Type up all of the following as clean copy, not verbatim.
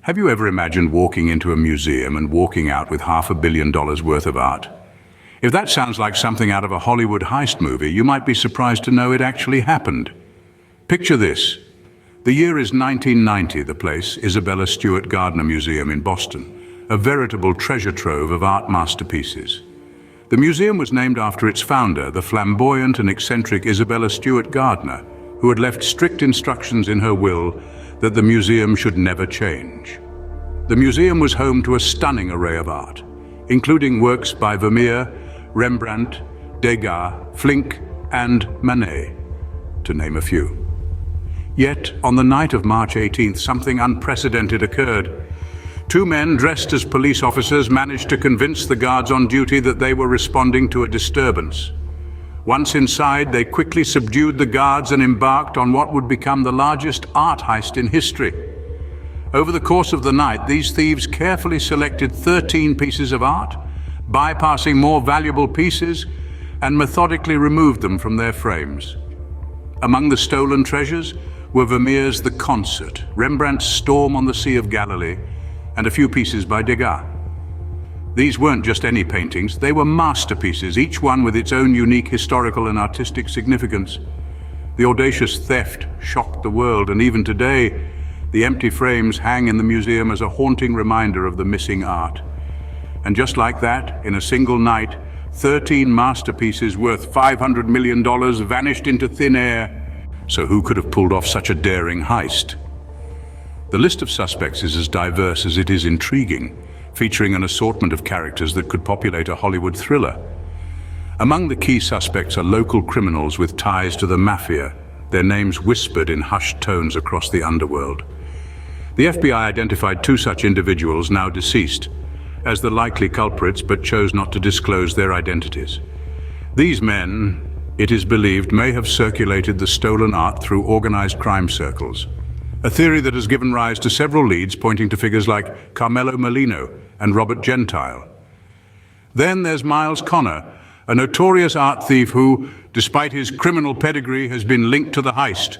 Have you ever imagined walking into a museum and walking out with $500 million worth of art? If that sounds like something out of a Hollywood heist movie, you might be surprised to know it actually happened. Picture this. The year is 1990, the place, Isabella Stewart Gardner Museum in Boston, a veritable treasure trove of art masterpieces. The museum was named after its founder, the flamboyant and eccentric Isabella Stewart Gardner, who had left strict instructions in her will that the museum should never change. The museum was home to a stunning array of art, including works by Vermeer, Rembrandt, Degas, Flinck, and Manet, to name a few. Yet, on the night of March 18th, something unprecedented occurred. Two men dressed as police officers managed to convince the guards on duty that they were responding to a disturbance. Once inside, they quickly subdued the guards and embarked on what would become the largest art heist in history. Over the course of the night, these thieves carefully selected 13 pieces of art, bypassing more valuable pieces, and methodically removed them from their frames. Among the stolen treasures were Vermeer's The Concert, Rembrandt's Storm on the Sea of Galilee, and a few pieces by Degas. These weren't just any paintings, they were masterpieces, each one with its own unique historical and artistic significance. The audacious theft shocked the world, and even today, the empty frames hang in the museum as a haunting reminder of the missing art. And just like that, in a single night, 13 masterpieces worth $500 million vanished into thin air. So who could have pulled off such a daring heist? The list of suspects is as diverse as it is intriguing, featuring an assortment of characters that could populate a Hollywood thriller. Among the key suspects are local criminals with ties to the mafia, their names whispered in hushed tones across the underworld. The FBI identified two such individuals, now deceased, as the likely culprits, but chose not to disclose their identities. These men, it is believed, may have circulated the stolen art through organized crime circles, a theory that has given rise to several leads pointing to figures like Carmelo Molino and Robert Gentile. Then there's Miles Connor, a notorious art thief who, despite his criminal pedigree, has been linked to the heist.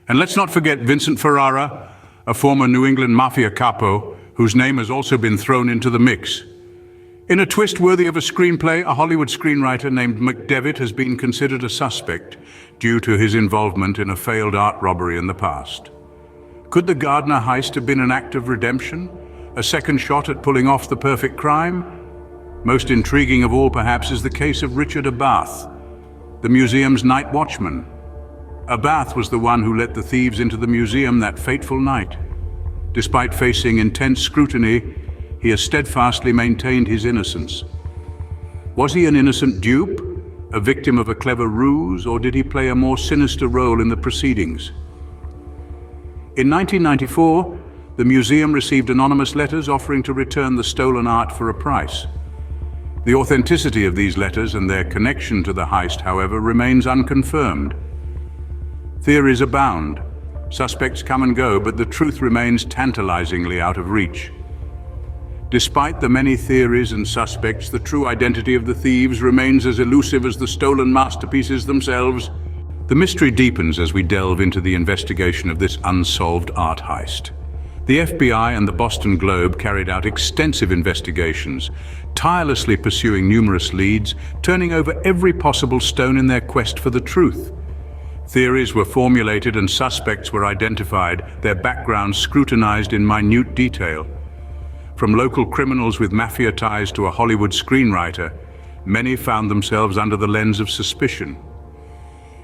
And let's not forget Vincent Ferrara, a former New England mafia capo, whose name has also been thrown into the mix. In a twist worthy of a screenplay, a Hollywood screenwriter named McDevitt has been considered a suspect due to his involvement in a failed art robbery in the past. Could the Gardner heist have been an act of redemption? A second shot at pulling off the perfect crime? Most intriguing of all, perhaps, is the case of Richard Abath, the museum's night watchman. Abath was the one who let the thieves into the museum that fateful night. Despite facing intense scrutiny, he has steadfastly maintained his innocence. Was he an innocent dupe, a victim of a clever ruse, or did he play a more sinister role in the proceedings? In 1994, the museum received anonymous letters offering to return the stolen art for a price. The authenticity of these letters and their connection to the heist, however, remains unconfirmed. Theories abound. Suspects come and go, but the truth remains tantalizingly out of reach. Despite the many theories and suspects, the true identity of the thieves remains as elusive as the stolen masterpieces themselves. The mystery deepens as we delve into the investigation of this unsolved art heist. The FBI and the Boston Globe carried out extensive investigations, tirelessly pursuing numerous leads, turning over every possible stone in their quest for the truth. Theories were formulated and suspects were identified, their backgrounds scrutinized in minute detail. From local criminals with mafia ties to a Hollywood screenwriter, many found themselves under the lens of suspicion.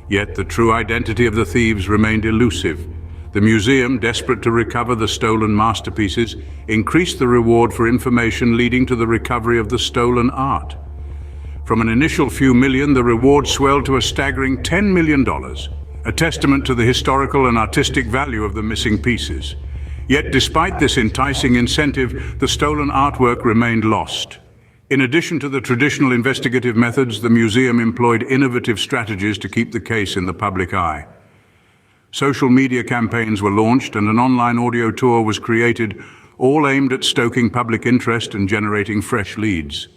Yet the true identity of the thieves remained elusive. The museum, desperate to recover the stolen masterpieces, increased the reward for information leading to the recovery of the stolen art. From an initial few million, the reward swelled to a staggering $10 million, a testament to the historical and artistic value of the missing pieces. Yet despite this enticing incentive, the stolen artwork remained lost. In addition to the traditional investigative methods, the museum employed innovative strategies to keep the case in the public eye. Social media campaigns were launched and an online audio tour was created, all aimed at stoking public interest and generating fresh leads.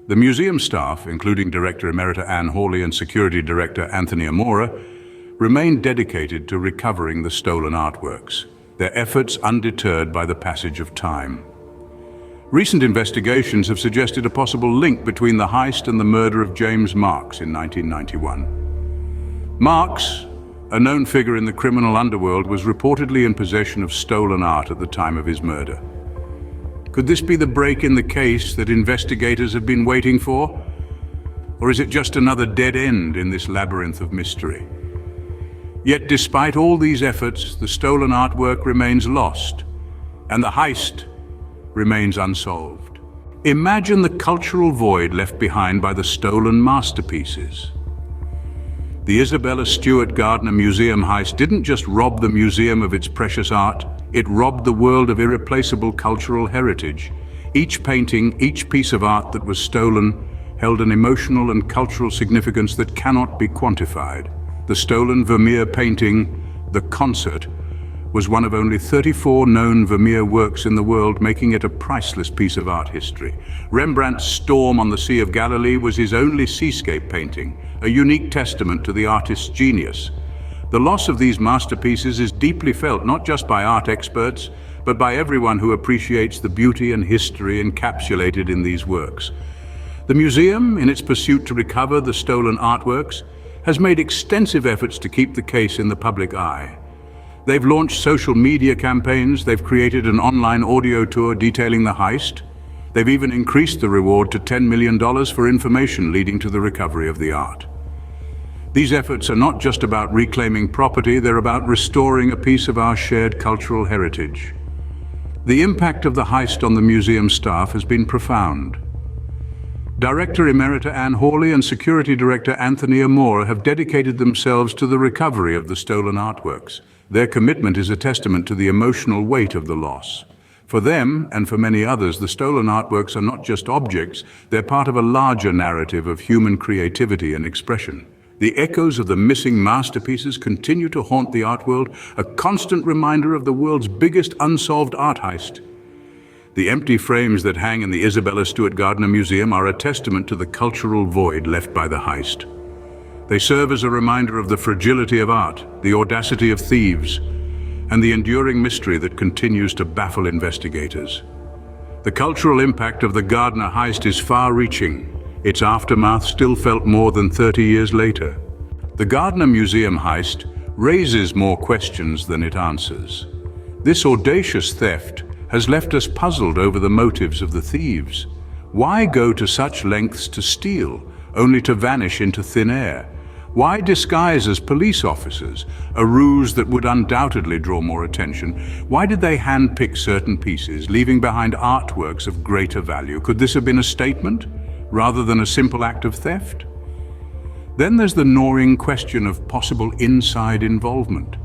The museum staff, including Director Emerita Anne Hawley and Security Director Anthony Amora, remained dedicated to recovering the stolen artworks. their efforts undeterred by the passage of time. Recent investigations have suggested a possible link between the heist and the murder of James Marks in 1991. Marks, a known figure in the criminal underworld, was reportedly in possession of stolen art at the time of his murder. Could this be the break in the case that investigators have been waiting for? Or is it just another dead end in this labyrinth of mystery? Yet despite all these efforts, the stolen artwork remains lost, and the heist remains unsolved. Imagine the cultural void left behind by the stolen masterpieces. The Isabella Stewart Gardner Museum heist didn't just rob the museum of its precious art, it robbed the world of irreplaceable cultural heritage. Each painting, each piece of art that was stolen, held an emotional and cultural significance that cannot be quantified. The stolen Vermeer painting, The Concert, was one of only 34 known Vermeer works in the world, making it a priceless piece of art history. Rembrandt's Storm on the Sea of Galilee was his only seascape painting, a unique testament to the artist's genius. The loss of these masterpieces is deeply felt not just by art experts, but by everyone who appreciates the beauty and history encapsulated in these works. The museum, in its pursuit to recover the stolen artworks, has made extensive efforts to keep the case in the public eye. They've launched social media campaigns, they've created an online audio tour detailing the heist. They've even increased the reward to $10 million for information leading to the recovery of the art. These efforts are not just about reclaiming property, they're about restoring a piece of our shared cultural heritage. The impact of the heist on the museum staff has been profound. Director Emerita Anne Hawley and Security Director Anthony Amore have dedicated themselves to the recovery of the stolen artworks. Their commitment is a testament to the emotional weight of the loss. For them, and for many others, the stolen artworks are not just objects, they're part of a larger narrative of human creativity and expression. The echoes of the missing masterpieces continue to haunt the art world, a constant reminder of the world's biggest unsolved art heist. The empty frames that hang in the Isabella Stewart Gardner Museum are a testament to the cultural void left by the heist. They serve as a reminder of the fragility of art, the audacity of thieves, and the enduring mystery that continues to baffle investigators. The cultural impact of the Gardner heist is far-reaching. Its aftermath still felt more than 30 years later. The Gardner Museum heist raises more questions than it answers. This audacious theft has left us puzzled over the motives of the thieves. Why go to such lengths to steal, only to vanish into thin air? Why disguise as police officers, a ruse that would undoubtedly draw more attention? Why did they handpick certain pieces, leaving behind artworks of greater value? Could this have been a statement, rather than a simple act of theft? Then there's the gnawing question of possible inside involvement.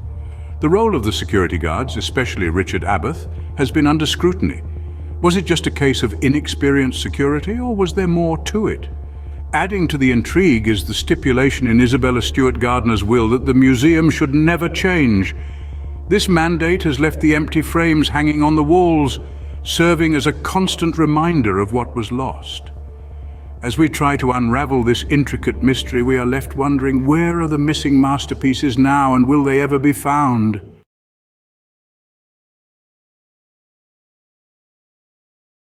The role of the security guards, especially Richard Abbott, has been under scrutiny. Was it just a case of inexperienced security, or was there more to it? Adding to the intrigue is the stipulation in Isabella Stewart Gardner's will that the museum should never change. This mandate has left the empty frames hanging on the walls, serving as a constant reminder of what was lost. As we try to unravel this intricate mystery, we are left wondering, where are the missing masterpieces now, and will they ever be found?